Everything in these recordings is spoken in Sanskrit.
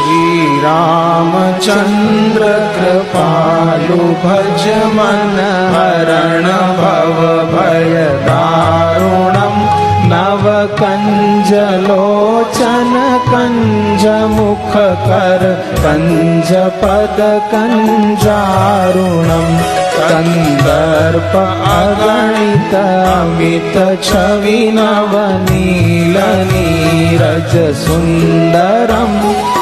श्रीरामचन्द्र कृपालु भज मन हरण भव भय दारुणम् नवकञ्जलोचन कञ्जमुखकर कञ्जपद कञ्जारुणम् कन्दर्प अगणित अमित छवि नवनील नीरज सुन्दरम्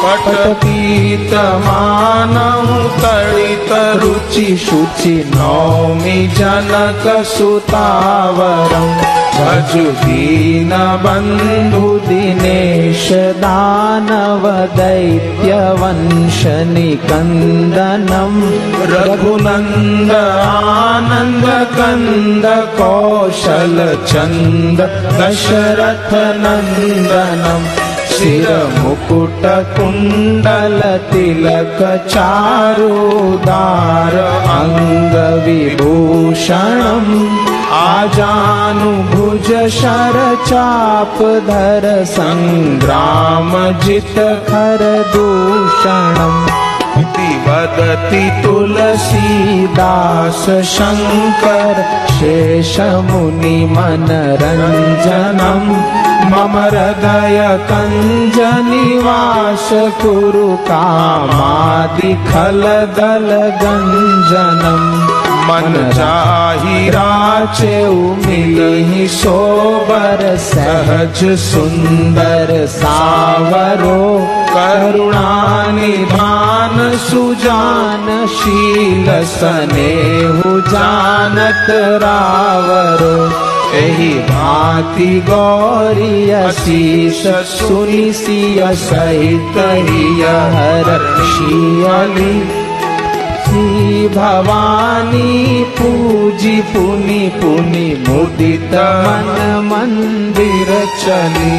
पटपीतमानं तडित रुचि शुचि नौमि जनक सुतावरम् भजु दीन बन्धु दिनेश दानव दैत्य वंश निकन्दनम् रघुनन्द आनन्द कन्द कौशल चन्द दशरथ नन्दनम् शिर मुकुट कुण्डल तिलक चारुदार अंग विभूषणम् आजानुभुज शर चाप धर संग्राम जित खर दूषणम् वदति तुलसीदास शंकर शेष मुनि मनरंजनम् मम हृदय कंज निवास कुरु कामादि खल दल गंजनम् मन चाहि राचेउ मिलहि सोबर सहज सुंदर सावरो करुणा निधान सुजान शील स्नेहु जानत रावरो एहि भांति गौरी असीस सुनि सिय सहित हिय हर्षियली श्री भवानी पूजी पुनि पुनि मुदित मन मंदिर चली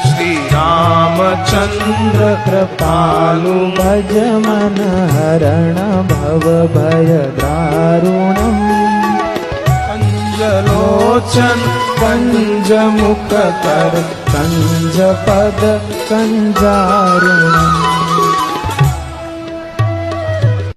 श्री रामचंद्र कृपालु भज मन हरण भव भय दारुणम् कंजलोचन कंज मुख कर कंज पद कंजारुणम्